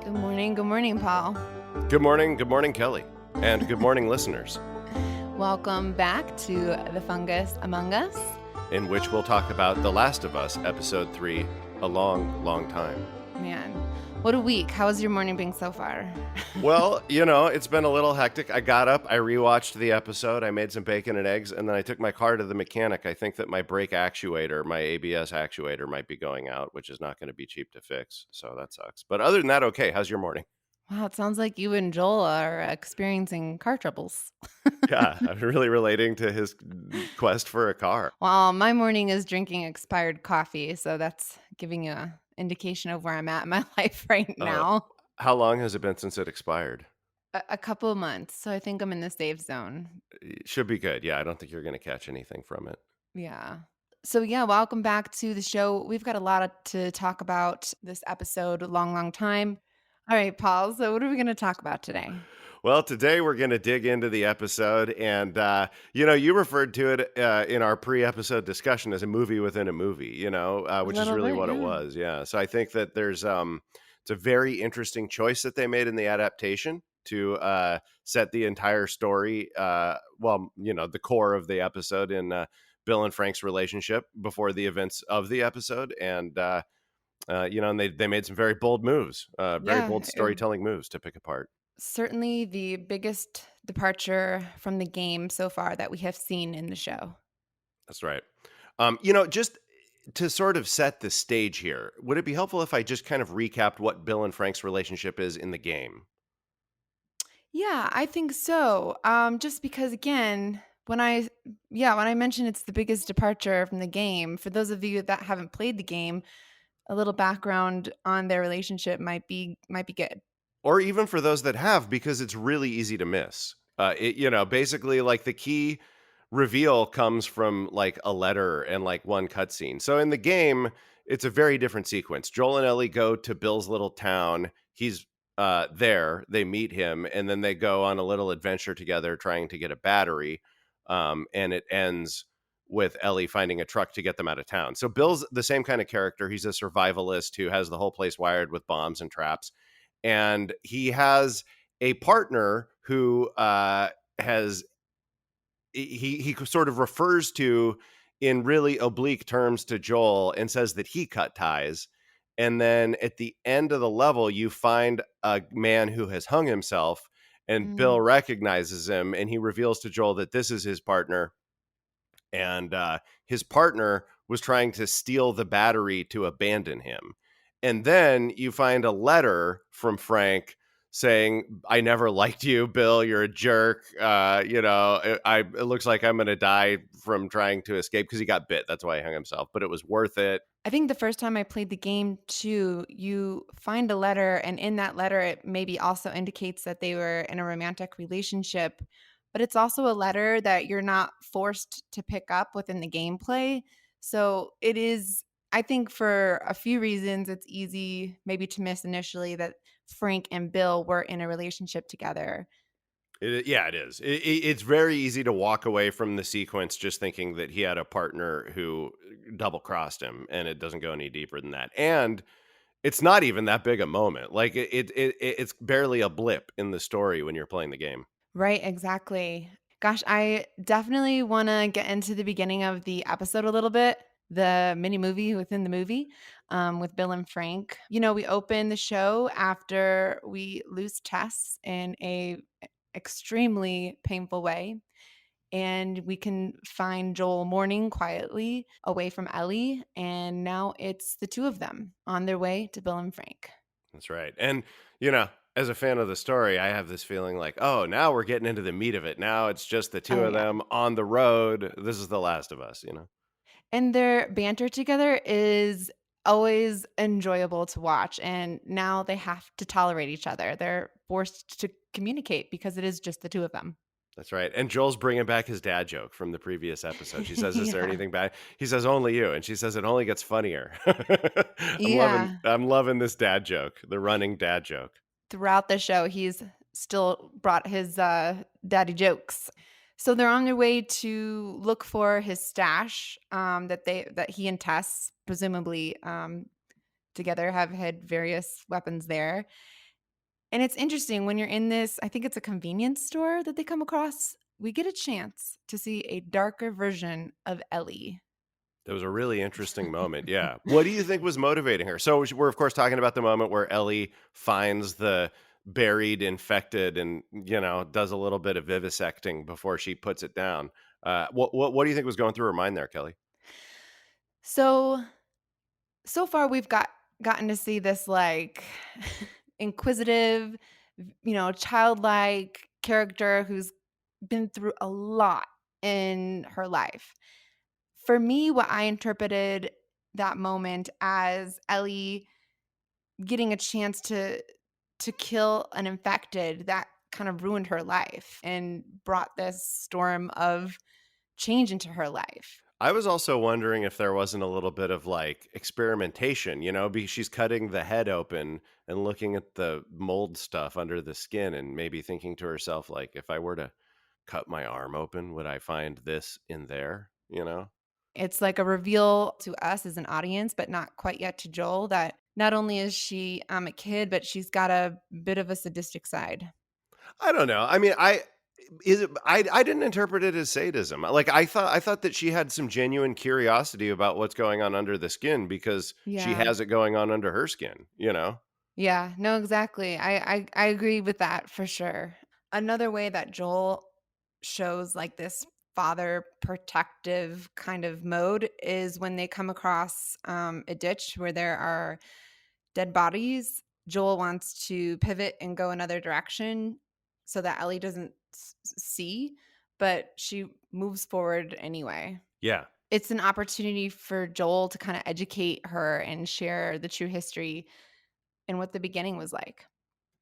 Good morning, Paul. Good morning, Kelly. And good morning, listeners, Welcome back to The Fungus Among Us. in which we'll talk about The Last of Us, Episode 3, A Long, Long Time. Man, what a week. How's your morning been so far? Well, it's been a little hectic. I got up, I rewatched the episode, I made some bacon and eggs, and then I took my car to the mechanic. I think that my brake actuator, my ABS actuator might be going out, which is not going to be cheap to fix, so that sucks. But other than that, okay. How's your morning? Wow, it sounds like you and Joel are experiencing car troubles. Yeah, I'm really relating to his quest for a car. Well, my morning is drinking expired coffee, so that's giving you an indication of where I'm at in my life right Uh, now. how long has it been since it expired? A couple of months, so I think I'm in the safe zone. It should be good. Yeah, I don't think you're going to catch anything from it. Yeah. So, yeah, welcome back to the show. We've got a lot to talk about this episode, long time. All right, Paul. So, what are we going to talk about today? Well, today we're going to dig into the episode, and you referred to it in our pre-episode discussion as a movie within a movie, A which is little really bit, what it yeah. was. Yeah. So I think that there's it's a very interesting choice that they made in the adaptation to set the entire story. The core of the episode in Bill and Frank's relationship before the events of the episode, and and they made some very bold moves, very Yeah, bold storytelling moves to pick apart. certainly the biggest departure from the game so far that we have seen in the show. That's right. Just to sort of set the stage here, would it be helpful if I just kind of recapped what Bill and Frank's relationship is in the game? Yeah, I think so. Just because, again, when I mentioned it's the biggest departure from the game, for those of you that haven't played the game, a little background on their relationship might be good. Or even for those that have, because it's really easy to miss. Basically, like the key reveal comes from like a letter and like one cutscene. So in the game, it's a very different sequence. Joel and Ellie go to Bill's little town. He's there. They meet him, and then they go on a little adventure together, trying to get a battery. And it ends with Ellie finding a truck to get them out of town. So Bill's the same kind of character. He's a survivalist who has the whole place wired with bombs and traps, and he has a partner who has he sort of refers to in really oblique terms to Joel and says that he cut ties. And then at the end of the level, you find a man who has hung himself, and Mm, Bill recognizes him, and he reveals to Joel that this is his partner, and his partner was trying to steal the battery to abandon him. And then you find a letter from Frank saying, "I never liked you, Bill. You're a jerk. It looks like I'm going to die from trying to escape," because he got bit. That's why he hung himself. But it was worth it. I think the first time I played the game too, you find a letter, and in that letter, it maybe also indicates that they were in a romantic relationship. But it's also a letter that you're not forced to pick up within the gameplay. So it is, I think, for a few reasons, it's easy maybe to miss initially that Frank and Bill were in a relationship together. Yeah, it is. It's very easy to walk away from the sequence just thinking that he had a partner who double crossed him, and it doesn't go any deeper than that. And it's not even that big a moment. Like it's barely a blip in the story when you're playing the game. Right, exactly. Gosh, I definitely want to get into the beginning of the episode a little bit, the mini movie within the movie with Bill and Frank. We open the show after we lose Tess in a extremely painful way. And we can find Joel mourning quietly away from Ellie. And now it's the two of them on their way to Bill and Frank. That's right. And as a fan of the story, I have this feeling like, oh, now we're getting into the meat of it. Now it's just the two Oh, of yeah. them on the road. This is The Last of Us. And their banter together is always enjoyable to watch, and now they have to tolerate each other. They're forced to communicate because it is just the two of them. That's right. And Joel's bringing back his dad joke from the previous episode. She says, "Is there Yeah. anything bad?" He says, "Only you." And she says, "It only gets funnier." I'm loving Yeah. I'm loving this dad joke, the running dad joke. Throughout the show, he's still brought his daddy jokes. So they're on their way to look for his stash that he and Tess presumably together have had various weapons there. And it's interesting when you're in this, I think it's a convenience store that they come across, we get a chance to see a darker version of Ellie. That was a really interesting moment, yeah. What do you think was motivating her? So, we're, of course, talking about the moment where Ellie finds the buried infected and, does a little bit of vivisecting before she puts it down. What do you think was going through her mind there, Kelly? So so far we've gotten to see this like inquisitive, childlike character who's been through a lot in her life. For me, what I interpreted that moment as Ellie getting a chance to kill an infected that kind of ruined her life and brought this storm of change into her life. I was also wondering if there wasn't a little bit of, like, experimentation, because she's cutting the head open and looking at the mold stuff under the skin and maybe thinking to herself, like, "If I were to cut my arm open, would I find this in there?" You know? It's like a reveal to us as an audience, but not quite yet to Joel, that not only is she, a kid, but she's got a bit of a sadistic side. I don't know. I mean, I didn't interpret it as sadism. Like, I thought that she had some genuine curiosity about what's going on under the skin because she Yeah. has it going on under her skin, you know? Yeah, no, exactly. I agree with that for sure. Another way that Joel shows like this father protective kind of mode is when they come across a ditch where there are dead bodies. Joel wants to pivot and go another direction so that Ellie doesn't see, but she moves forward anyway. Yeah. It's an opportunity for Joel to kind of educate her and share the true history and what the beginning was like.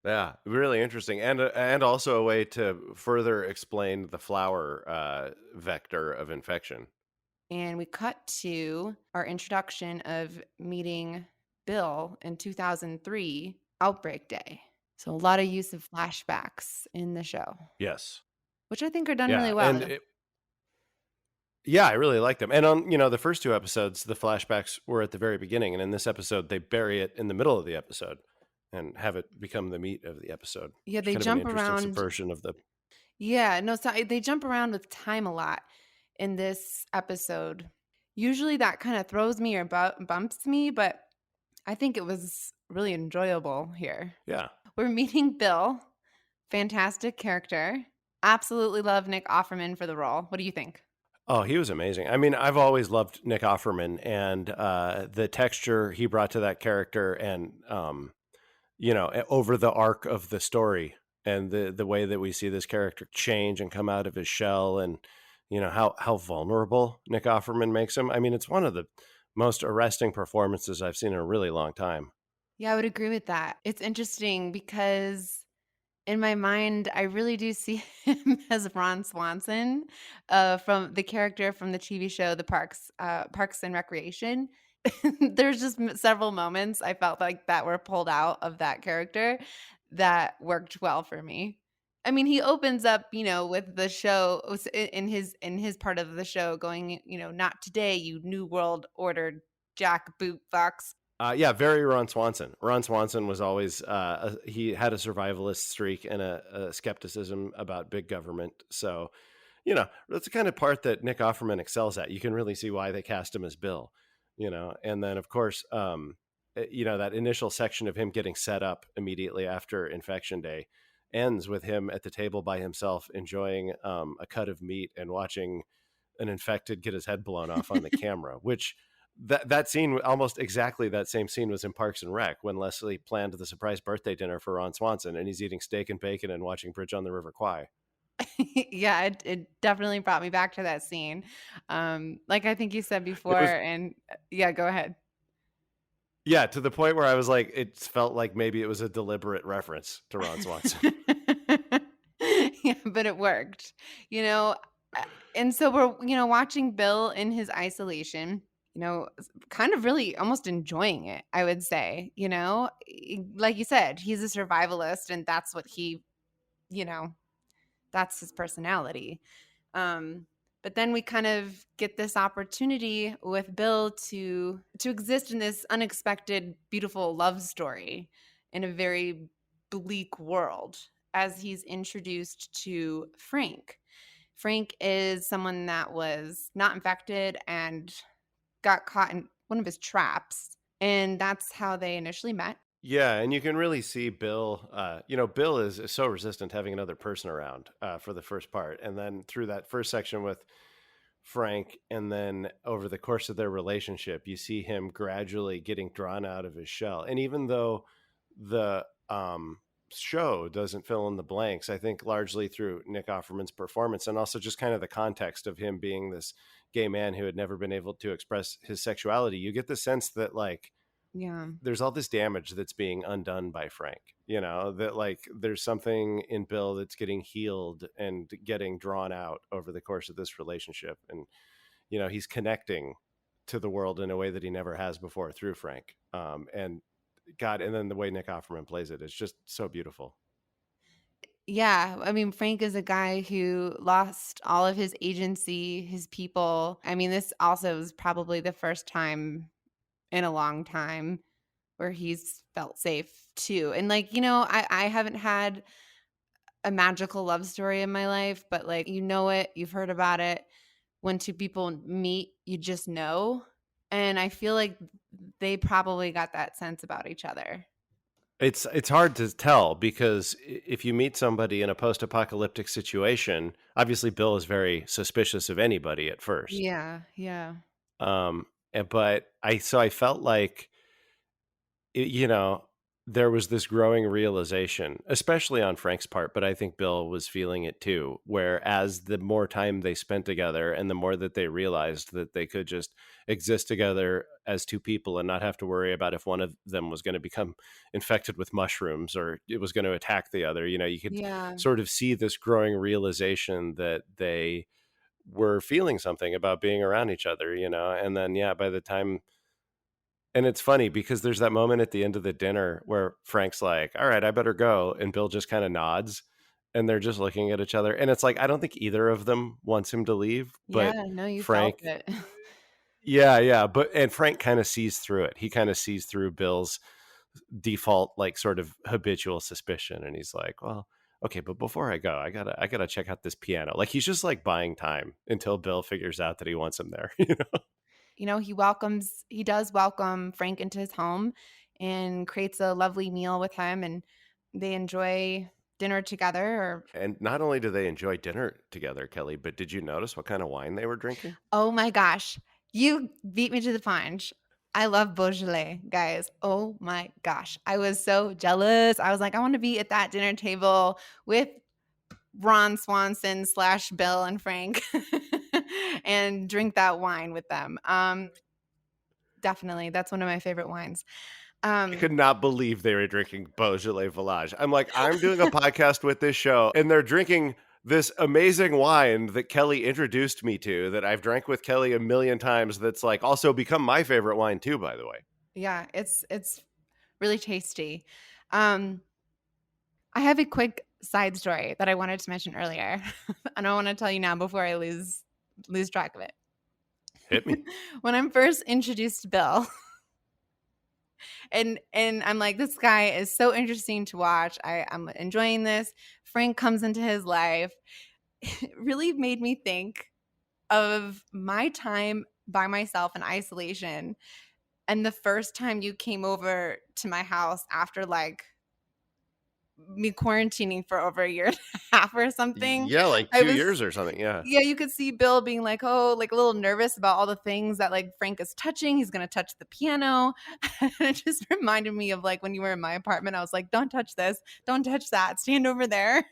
Yeah, really interesting, and also a way to further explain the flower, vector of infection. And we cut to our introduction of meeting Bill in 2003, Outbreak Day. So a lot of use of flashbacks in the show, Yes. which I think are done really Yeah, and well. it yeah, I really like them, and on, the first 2 episodes, the flashbacks were at the very beginning, and in this episode, they bury it in the middle of the episode and have it become the meat of the episode. Yeah, It's they kind of an jump interesting around. subversion of the Yeah, no, so they jump around with time a lot in this episode. Usually that kind of throws me or bumps me, but I think it was really enjoyable here. yeah. We're meeting Bill, fantastic character. Absolutely love Nick Offerman for the role. What do you think? Oh, he was amazing. I mean, I've always loved Nick Offerman and, the texture he brought to that character and, over the arc of the story and the way that we see this character change and come out of his shell and, how vulnerable Nick Offerman makes him. I mean, it's one of the most arresting performances I've seen in a really long time. Yeah, I would agree with that. It's interesting because in my mind, I really do see him as Ron Swanson, from the character from the TV show, The Parks and Recreation. There's just several moments I felt like that were pulled out of that character that worked well for me. I mean, he opens up, with the show in his part of the show going, not today, you new world order jack boot fox. Yeah, very Ron Swanson. Ron Swanson was always he had a survivalist streak and a skepticism about big government. So, that's the kind of part that Nick Offerman excels at. You can really see why they cast him as Bill. And then of course, that initial section of him getting set up immediately after Infection Day ends with him at the table by himself, enjoying a cut of meat and watching an infected get his head blown off on the camera, which that scene, almost exactly that same scene, was in Parks and Rec when Leslie planned the surprise birthday dinner for Ron Swanson, and he's eating steak and bacon and watching Bridge on the River Kwai. Yeah, it definitely brought me back to that scene. Like I think you said It before, was and yeah, go ahead. Yeah, to the point where I was like, it felt like maybe it was a deliberate reference to Ron Swanson. Yeah, but it worked, you know. uh, And so we're, watching Bill in his isolation, kind of really almost enjoying it, I would say, like you said, he's a survivalist and that's what you know, that's his personality. Um, but then we kind of get this opportunity with Bill to exist in this unexpected, beautiful love story in a very bleak world as he's introduced to Frank. Frank is someone that was not infected and got caught in one of his traps, and that's how they initially met. Yeah, and you can really see Bill. Bill is so resistant to having another person around for the first part, and then through that first section with Frank, and then over the course of their relationship, you see him gradually getting drawn out of his shell. And even though the show doesn't fill in the blanks, I think largely through Nick Offerman's performance and also just kind of the context of him being this gay man who had never been able to express his sexuality, you get the sense that like Yeah. there's all this damage that's being undone by Frank, that like there's something in Bill that's getting healed and getting drawn out over the course of this relationship. And, he's connecting to the world in a way that he never has before through Frank. And God, and then the way Nick Offerman plays it is just so beautiful. Yeah, I mean, Frank is a guy who lost all of his agency, his people. I mean, this also is probably the first time in a long time where he's felt safe too. And like, I haven't had a magical love story in my life, but like, it, you've heard about it. When two people meet, you just know. And I feel like they probably got that sense about each other. It's hard to tell because if you meet somebody in a post-apocalyptic situation, obviously Bill is very suspicious of anybody at first. Yeah, yeah. But I felt like you know, there was this growing realization, especially on Frank's part, but I think Bill was feeling it too, where as the more time they spent together and the more that they realized that they could just exist together as two people and not have to worry about if one of them was going to become infected with mushrooms or it was going to attack the other, you could Yeah. sort of see this growing realization that they were feeling something about being around each other, and then, yeah, by the time and it's funny because there's that moment at the end of the dinner where Frank's like, "All right, I better go." And Bill just kind of nods and they're just looking at each other. And it's like, I don't think either of them wants him to leave, Yeah, but no, you felt Frank, it. yeah, yeah. And Frank kind of sees through it. He kind of sees through Bill's default, like sort of habitual suspicion. And he's like, well, okay, but before I go, I gotta check out this piano. Like he's just like buying time until Bill figures out that he wants him there. He does welcome Frank into his home and creates a lovely meal with him, and they enjoy dinner together. Or, And not only do they enjoy dinner together, Kelly, but did you notice what kind of wine they were drinking? oh my gosh, you beat me to the punch. I love Beaujolais, guys. Oh my gosh. I was so jealous. I was like, I want to be at that dinner table with Ron Swanson slash Bill and Frank and drink that wine with them. Definitely. That's one of my favorite wines. I Um, could not believe they were drinking Beaujolais Village. I'm like, I'm doing a podcast with this show, and they're drinking this amazing wine that Kelly introduced me to, that I've drank with Kelly a million times. That's like also become my favorite wine too, by the way. yeah, it's really tasty. Um, I have a quick side story that I wanted to mention earlier, and I want to tell you now before I lose track of it. Hit me. When I'm first introduced to Bill, and I'm like, this guy is so interesting to watch. I'm enjoying this. Frank comes into his life. It really made me think of my time by myself in isolation, and the first time you came over to my house after like me quarantining for over a year and a half or something. Yeah, like I 2 years was or something. Yeah. Yeah, you could see Bill being like, oh, like a little nervous about all the things that like Frank is touching. He's gonna touch the piano. It just reminded me of like when you were in my apartment. I was like, don't touch this, don't touch that, stand over there.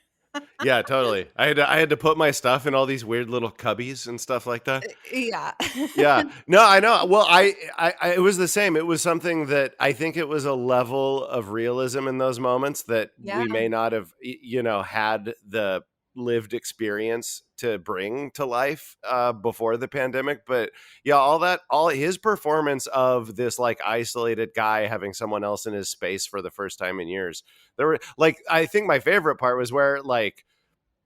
Yeah, totally. I had to put my stuff in all these weird little cubbies and stuff like that. Yeah. Yeah. No, I know. Well, it was the same. It was something that I think it was a level of realism in those moments that Yeah. we may not have, had the lived experience to bring to life before the pandemic. But yeah, all his performance of this like isolated guy having someone else in his space for the first time in years. There were like, I think my favorite part was where like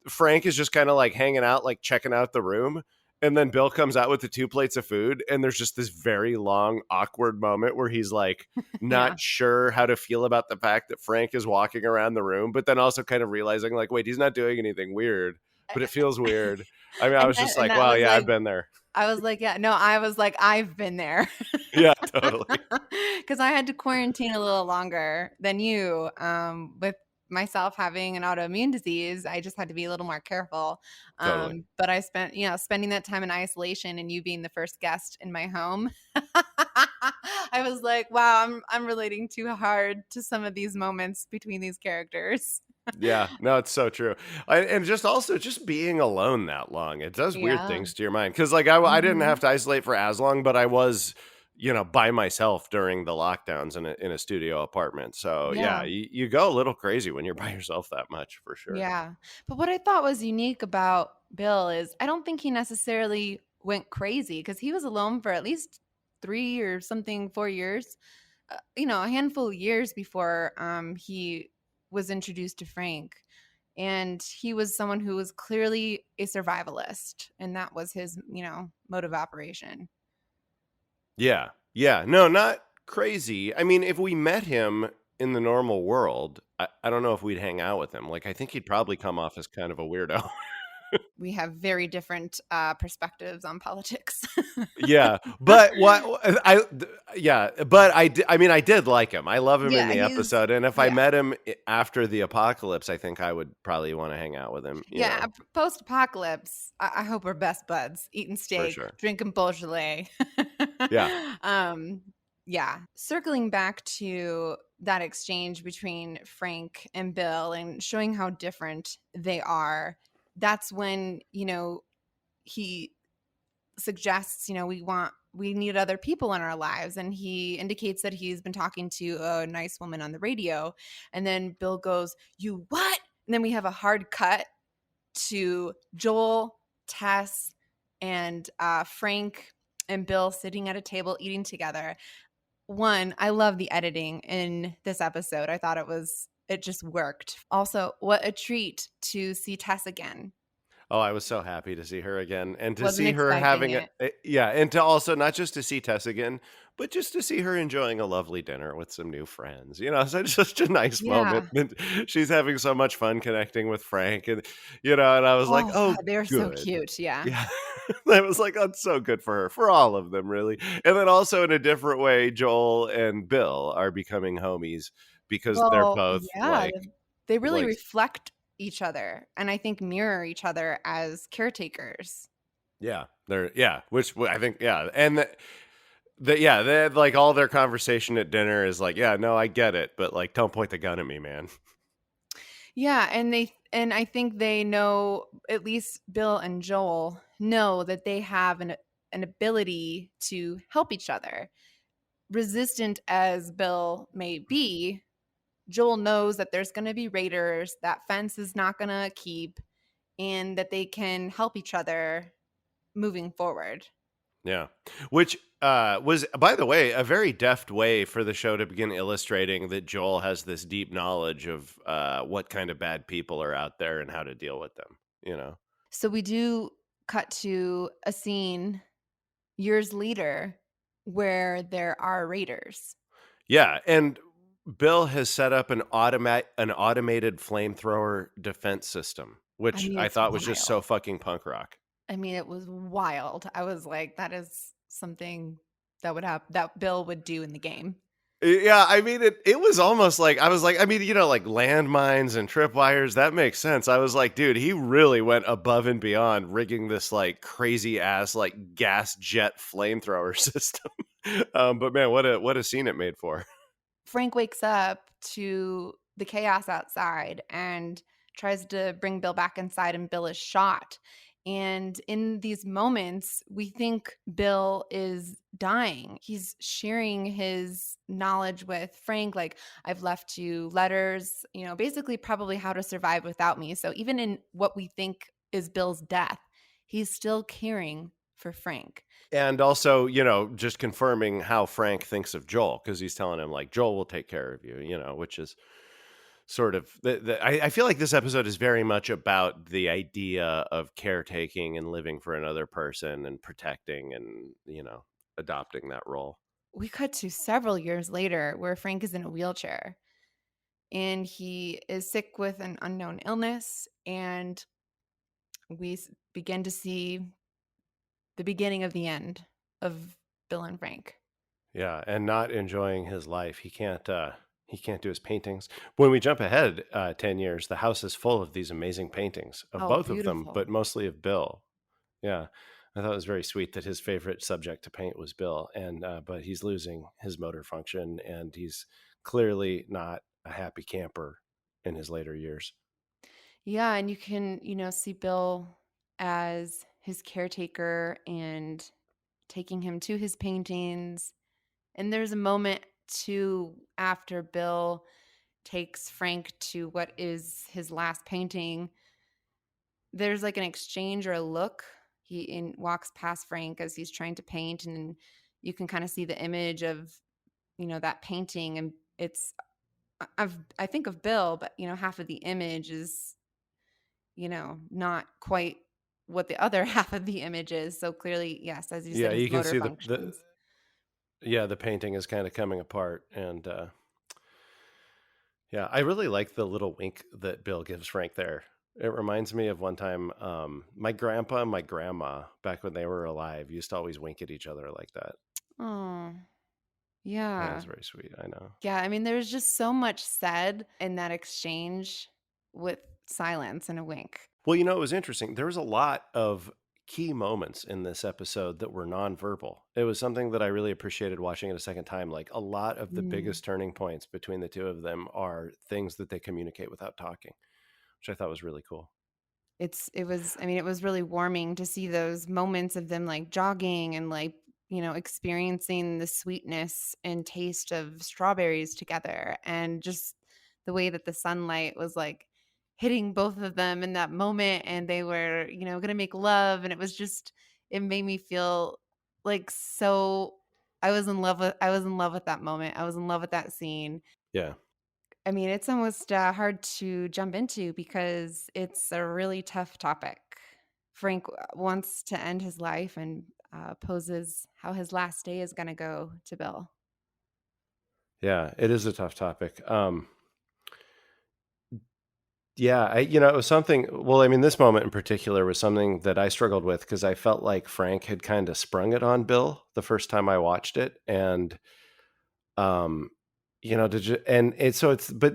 Frank is just kind of like hanging out, like checking out the room. And then Bill comes out with the 2 plates of food, and there's just this very long, awkward moment where he's, like, Yeah. not sure how to feel about the fact that Frank is walking around the room, but then also kind of realizing, like, "Wait, he's not doing anything weird, but it feels weird." I mean, I And was that just and like, that "Wow, was yeah, I've like been there." I was like, yeah, no, I was like, I've been there. Yeah, totally, Because I had to quarantine a little longer than you, with myself having an autoimmune disease, I just had to be a little more careful, totally. but I spent spending that time in isolation and you being the first guest in my home, I was like, "Wow, I'm relating too hard to some of these moments between these characters." Yeah, no, it's so true. And just also just being alone that long, it does weird Yeah. things to your mind. Because like I didn't have Mhm. to isolate for as long, but I was, by myself during the lockdowns in a studio apartment. So yeah, Yeah. you go a little crazy when you're by yourself that much for sure. Yeah. But what I thought was unique about Bill is I don't think he necessarily went crazy because he was alone for at least 3 or something, 4 years, a handful of years before, he was introduced to Frank. And he was someone who was clearly a survivalist, and that was his, mode of operation. Yeah, yeah, no, not crazy. I mean, if we met him in the normal world, I don't know if we'd hang out with him. Like, I think he'd probably come off as kind of a weirdo. We have very different, perspectives on politics. Yeah, but what yeah, but I mean, I did like him. I love him in Yeah, the he's episode, and if I yeah. met him after the apocalypse, I think I would probably wanna hang out with him, Yeah, post-apocalypse, I hope we're best buds, eating for steak, sure. drinking Beaujolais. Yeah, Um, yeah, circling back to that exchange between Frank and Bill and showing how different they are, that's when, he suggests, we need other people in our lives, and he indicates that he's been talking to a nice woman on the radio, and then Bill goes, "You what?" And then we have a hard cut to Joel, Tess, and Frank and Bill sitting at a table eating together. One, I love the editing in this episode. I thought it just worked. Also, what a treat to see Tess again. oh, I was so happy to see her again, and to Wasn't see her expecting having it. yeah, and to also not just to see Tess again, but just to see her enjoying a lovely dinner with some new friends, so it's just a nice moment, Yeah. and she's having so much fun connecting with Frank, and, and I was like, Oh "Oh, god, they are so good." cute. Yeah. Yeah. I was like, "That's so good for her," for all of them, really. And then also in a different way, Joel and Bill are becoming homies because they're Well, both yeah, they really like reflect each other and I think mirror each other as caretakers. yeah, they're yeah, which I think yeah, and yeah, they had, like, all their conversation at dinner is like, "Yeah, no, I get it, but, like, don't point the gun at me, man." Yeah, and I think they know, at least Bill and Joel know that they have an ability to help each other. Resistant as Bill may be, Joel knows that there's going to be raiders, that fence is not going to keep, and that they can help each other moving forward. Yeah. Which, was, by the way, a very deft way for the show to begin illustrating that Joel has this deep knowledge of, what kind of bad people are out there and how to deal with them, you know? So we do cut to a scene years later where there are raiders. Yeah, and Bill has set up an automated flamethrower defense system, I which mean, I it's thought was just so wild. fucking punk rock. I mean, it was wild. I was like, that is something that Bill would do in the game. Yeah, I mean, it was almost like I was like, I mean, like landmines and tripwires, that makes sense. I was like, dude, he really went above and beyond rigging this like crazy ass like gas jet flamethrower system. But man, what a scene it made for. Frank wakes up to the chaos outside and tries to bring Bill back inside, and Bill is shot. And in these moments, we think Bill is dying. He's sharing his knowledge with Frank, like, I've left you letters, basically, probably how to survive without me. So, even in what we think is Bill's death, he's still caring for Frank. And also, just confirming how Frank thinks of Joel because he's telling him like Joel will take care of you, which is sort of I feel like this episode is very much about the idea of caretaking and living for another person and protecting and, adopting that role. We cut to several years later where Frank is in a wheelchair and he is sick with an unknown illness. And begin to see the beginning of the end of Bill and Frank. Yeah, and not enjoying his life. He can't do his paintings. When we jump ahead 10 years, the house is full of these amazing paintings of Oh, both of them, beautiful. but mostly of Bill. Yeah. I thought it was very sweet that his favorite subject to paint was Bill, and but he's losing his motor function, and he's clearly not a happy camper in his later years. Yeah, and you can, see Bill as his caretaker and taking him to his paintings. And there's a moment too after Bill takes Frank to what is his last painting. There's like an exchange or a look. Walks past Frank as he's trying to paint, and you can kind of see the image of, that painting. And I think of Bill, but half of the image is, not quite what the other half of the image is. So clearly, yes, as you said, Yeah, his you can motor see the functions. yeah, the painting is kind of coming apart, and yeah, I really like the little wink that Bill gives Frank there. It reminds me of one time, my grandpa and my grandma, back when they were alive, used to always wink at each other like that. Oh, Yeah, it's yeah. very sweet. I know. Yeah, I mean, there's just so much said in that exchange with silence and a wink. Well, it was interesting. There was a lot of key moments in this episode that were nonverbal. It was something that I really appreciated watching it a second time. Like a lot of the Mm. biggest turning points between the two of them are things that they communicate without talking, which I thought was really cool. It was really warming to see those moments of them, like, jogging and, like, experiencing the sweetness and taste of strawberries together, and just the way that the sunlight was, like, hitting both of them in that moment, and they were, gonna make love, and it made me feel, like, so I was in love with that moment. I was in love with that scene. Yeah. I mean, it's almost, hard to jump into because it's a really tough topic. Frank wants to end his life and, poses how his last day is gonna go to Bill. Yeah, it is a tough topic. Yeah, it was something. Well, I mean, this moment in particular was something that I struggled with because I felt like Frank had kind of sprung it on Bill the first time I watched it, and um, and but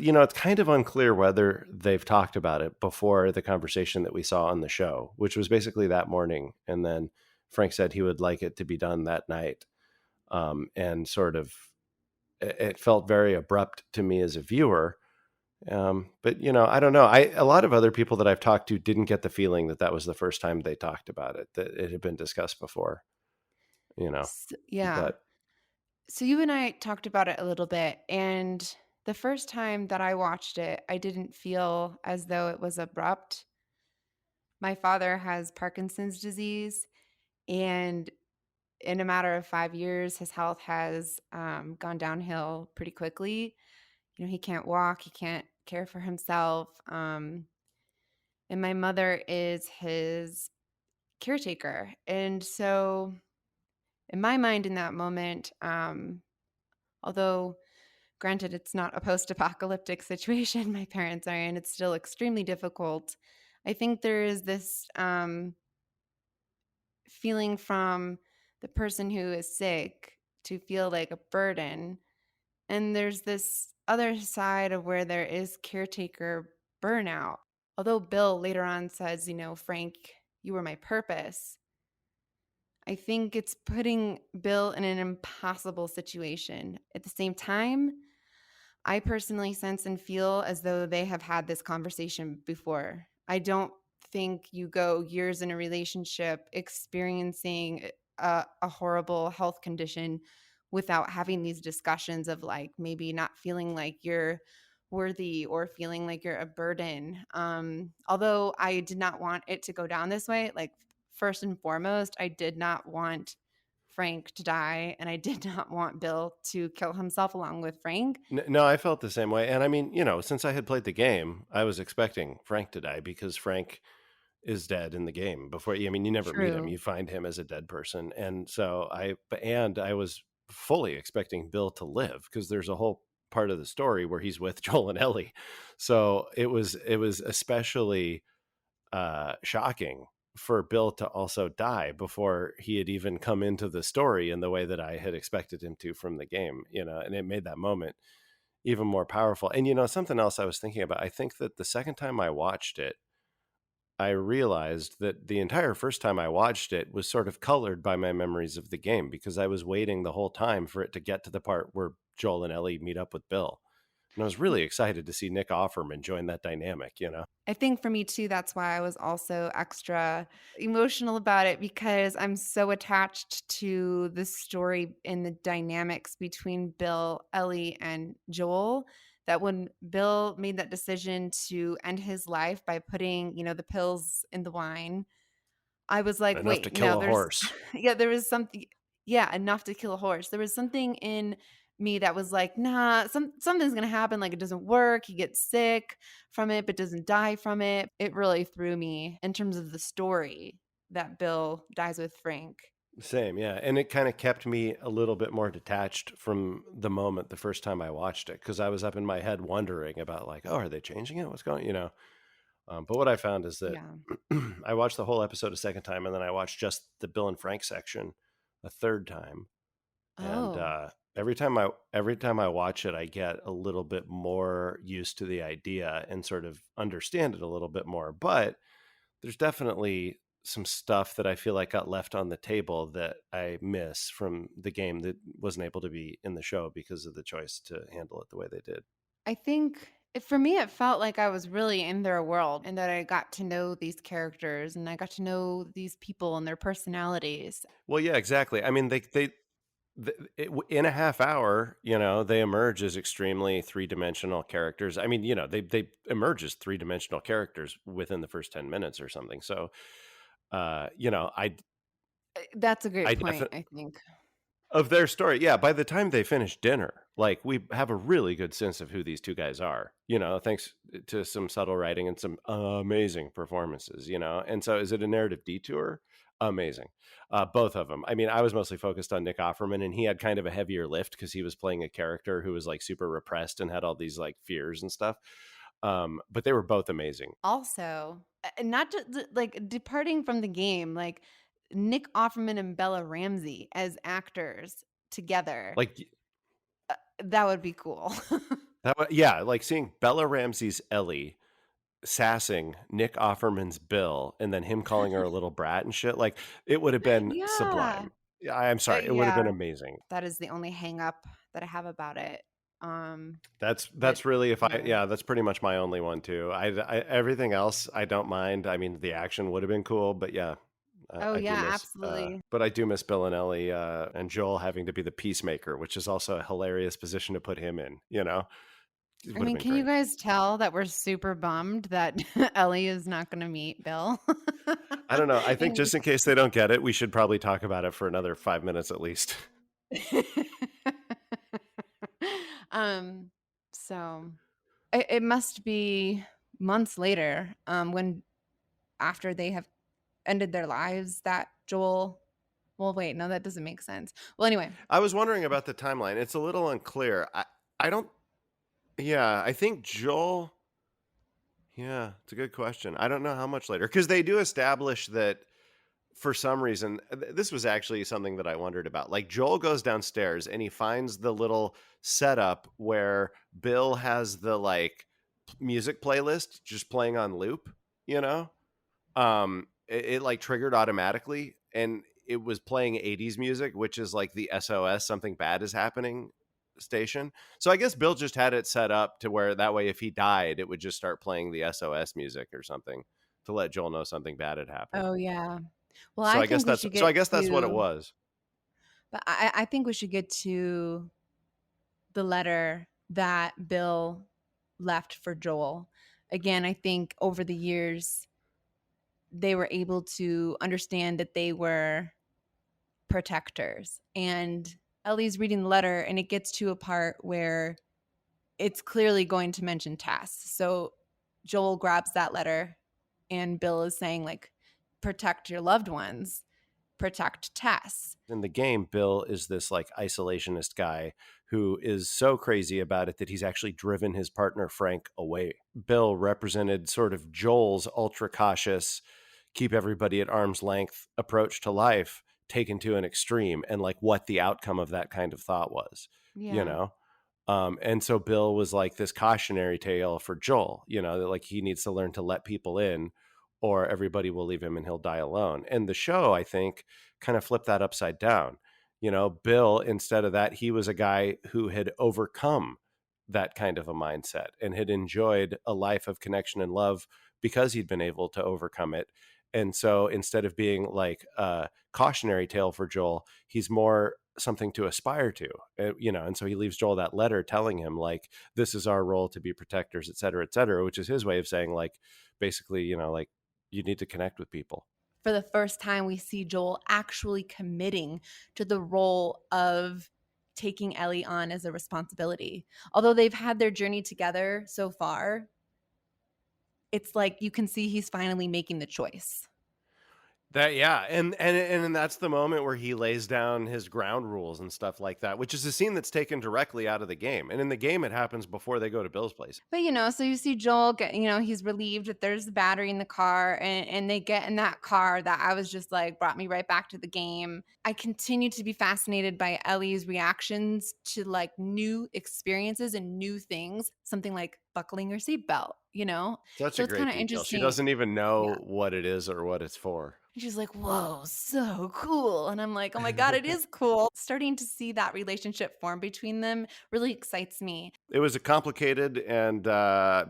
it's kind of unclear whether they've talked about it before the conversation that we saw on the show, which was basically that morning, and then Frank said he would like it to be done that night, and sort of it felt very abrupt to me as a viewer. But I don't know. A lot of other people that I've talked to didn't get the feeling that that was the first time they talked about it, that it had been discussed before, you know. Yeah. But So you and I talked about it a little bit, and the first time that I watched it, I didn't feel as though it was abrupt. My father has Parkinson's disease, and in a matter of 5 years, his health has, gone downhill pretty quickly. He can't walk, he can't care for himself, and my mother is his caretaker, and so, in my mind in that moment, although granted it's not a post-apocalyptic situation my parents are in, it's still extremely difficult. I think there is this, feeling from the person who is sick to feel like a burden. And there's this other side of where there is caretaker burnout. Although Bill later on says, Frank, you were my purpose. I think it's putting Bill in an impossible situation. At the same time, I personally sense and feel as though they have had this conversation before. I don't think you go years in a relationship experiencing a horrible health condition without having these discussions of, like, maybe not feeling like you're worthy or feeling like you're a burden. Although I did not want it to go down this way, like, first and foremost, I did not want Frank to die, and I did not want Bill to kill himself along with Frank. No, I felt the same way, and I mean, since I had played the game, I was expecting Frank to die because Frank is dead in the game before. I mean, you never meet him, True. you find him as a dead person, and so I was fully expecting Bill to live because there's a whole part of the story where he's with Joel and Ellie. So it was especially shocking for Bill to also die before he had even come into the story in the way that I had expected him to from the game, and it made that moment even more powerful. And something else I was thinking about, I think that the second time I watched it, I realized that the entire first time I watched it was sort of colored by my memories of the game because I was waiting the whole time for it to get to the part where Joel and Ellie meet up with Bill. And I was really excited to see Nick Offerman join that dynamic. I think for me too, that's why I was also extra emotional about it because I'm so attached to the story and the dynamics between Bill, Ellie, and Joel that when Bill made that decision to end his life by putting, the pills in the wine, I was like, Enough to "Wait, kill no, a there's" horse. yeah, there was something yeah, enough to kill a horse. There was something in me that was like, "Nah, something's gonna happen, like, it doesn't work, he gets sick from it, but doesn't die from it." It really threw me in terms of the story that Bill dies with Frank. Same, yeah, and it kinda kept me a little bit more detached from the moment the first time I watched it because I was up in my head wondering about, like, "Oh, are they changing it? What's But what I found is that Yeah. I watched the whole episode a second time, and then I watched just the Bill and Frank section a third time, and, Oh. every time I watch it, I get a little bit more used to the idea and sort of understand it a little bit more, but there's definitely some stuff that I feel like got left on the table that I miss from the game that wasn't able to be in the show because of the choice to handle it the way they did. I think for me, it felt like I was really in their world and that I got to know these characters and I got to know these people and their personalities. Well, yeah, exactly. I mean, in a half hour, they emerge as extremely three-dimensional characters. I mean, they emerge as three-dimensional characters within the first 10 minutes or something. So, uh, you know, I That's a I great point, definitely I think. of their story. Yeah, by the time they finish dinner, like we have a really good sense of who these two guys are, thanks to some subtle writing and some amazing performances. And so is it a narrative detour? Amazing. Both of them. I mean, I was mostly focused on Nick Offerman and he had kind of a heavier lift because he was playing a character who was like super repressed and had all these like fears and stuff. But they were both amazing. Also, not just like departing from the game, like Nick Offerman and Bella Ramsey as actors together, Like that would be cool. yeah, like seeing Bella Ramsey's Ellie sassing Nick Offerman's Bill and then him calling her a little brat and shit, like, it would have been Yeah. sublime. Yeah, I'm sorry, it would have Yeah. been amazing. That is the only hang up that I have about it. But That's really if I yeah. yeah, that's pretty much my only one too. Everything else, I don't mind. I mean, the action would have been cool, but yeah, Oh, I do yeah, miss, absolutely. but I do miss Bill and Ellie, and Joel having to be the peacemaker, which is also a hilarious position to put him in? It I would have mean, been can you great. guys tell that we're super bummed that Ellie is not gonna meet Bill? I don't know, I think And just in case they don't get it, we should probably talk about it for another 5 minutes at least. Um, so it must be months later, when after they have ended their lives that Joel well, wait, no, that doesn't make sense. Well, anyway. I was wondering about the timeline. It's a little unclear. I don't yeah, I think Joel yeah, it's a good question. I don't know how much later cuz they do establish that for some reason this was actually something that I wondered about. Like Joel goes downstairs and he finds the little setup where Bill has the like music playlist just playing on loop, you know? It like triggered automatically and it was playing 80s music, which is like the SOS something bad is happening station. So I guess Bill just had it set up to where that way if he died it would just start playing the SOS music or something to let Joel know something bad had happened. Oh, yeah. Well, So I I guess think we that's should so get I guess that's what it to was. but I think we should get to the letter that Bill left for Joel. Again, I think over the years, they were able to understand that they were protectors. And Ellie's reading the letter, and it gets to a part where it's clearly going to mention Tess. So Joel grabs that letter, and Bill is saying, like, protect your loved ones, protect Tess. In the game, Bill is this like isolationist guy who is so crazy about it that he's actually driven his partner Frank away. Bill represented sort of Joel's ultra cautious, keep everybody at arm's length approach to life taken to an extreme, and like what the outcome of that kind of thought was, you Yeah. know? And so Bill was like this cautionary tale for Joel, that like he needs to learn to let people in or everybody will leave him and he'll die alone. And the show, I think, kind of flipped that upside down. Bill, instead of that, he was a guy who had overcome that kind of a mindset and had enjoyed a life of connection and love because he'd been able to overcome it. And so instead of being like a cautionary tale for Joel, he's more something to aspire to, and so he leaves Joel that letter telling him like, this is our role to be protectors, et cetera, which is his way of saying like, basically, like you need to connect with people. For the first time, we see Joel actually committing to the role of taking Ellie on as a responsibility. Although they've had their journey together so far, it's like you can see he's finally making the choice. That yeah, and that's the moment where he lays down his ground rules and stuff like that, which is a scene that's taken directly out of the game. And in the game, it happens before they go to Bill's place. But, so you see Joel get, he's relieved that there's the battery in the car, and they get in that car that I was just like, brought me right back to the game. I continue to be fascinated by Ellie's reactions to like new experiences and new things, something like buckling your seatbelt, Such So a it's kind great of detail. She interesting. doesn't even Yeah. know what it is or what it's for. And she's like, whoa, so cool. And I'm like, oh my God, it is cool. Starting to see that relationship form between them really excites me. It was a complicated and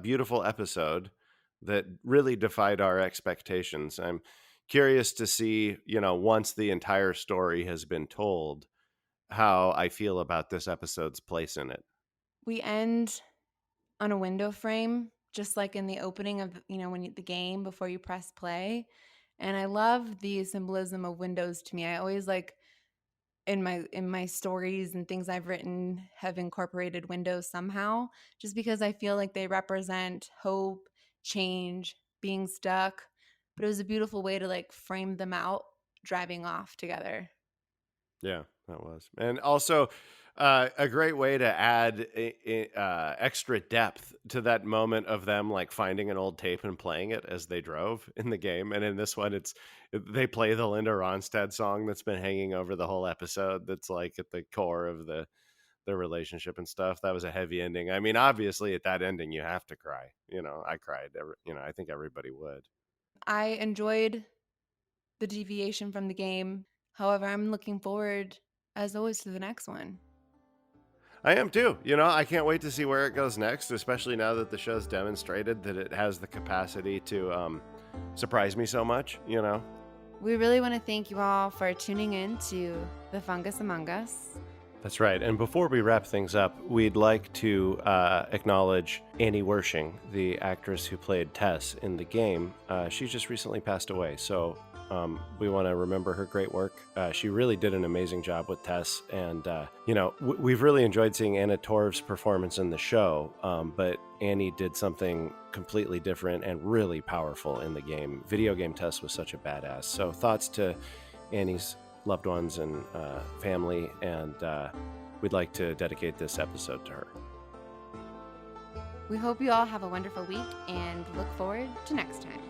beautiful episode that really defied our expectations. I'm curious to see, once the entire story has been told, how I feel about this episode's place in it. We end on a window frame, just like in the opening of, the game before you press play. And I love the symbolism of windows to me. I always like in my stories and things I've written have incorporated windows somehow, just because I feel like they represent hope, change, being stuck. But it was a beautiful way to like frame them out driving off together. Yeah, that was. And also a great way to add extra depth to that moment of them like finding an old tape and playing it as they drove in the game. And in this one, they play the Linda Ronstadt song that's been hanging over the whole episode. That's like at the core of the relationship and stuff. That was a heavy ending. I mean, obviously at that ending, you have to cry. I cried. I think everybody would. I enjoyed the deviation from the game. However, I'm looking forward, as always, to the next one. I am too. I can't wait to see where it goes next, especially now that the show's demonstrated that it has the capacity to surprise me so much, We really want to thank you all for tuning in to The Fungus Among Us. That's right. And before we wrap things up, we'd like to acknowledge Annie Wershing, the actress who played Tess in the game. She just recently passed away, so we want to remember her great work. She really did an amazing job with Tess, and we've really enjoyed seeing Anna Torv's performance in the show, but Annie did something completely different and really powerful in the game. Video game Tess was such a badass. So thoughts to Annie's loved ones and family, and we'd like to dedicate this episode to her. We hope you all have a wonderful week and look forward to next time.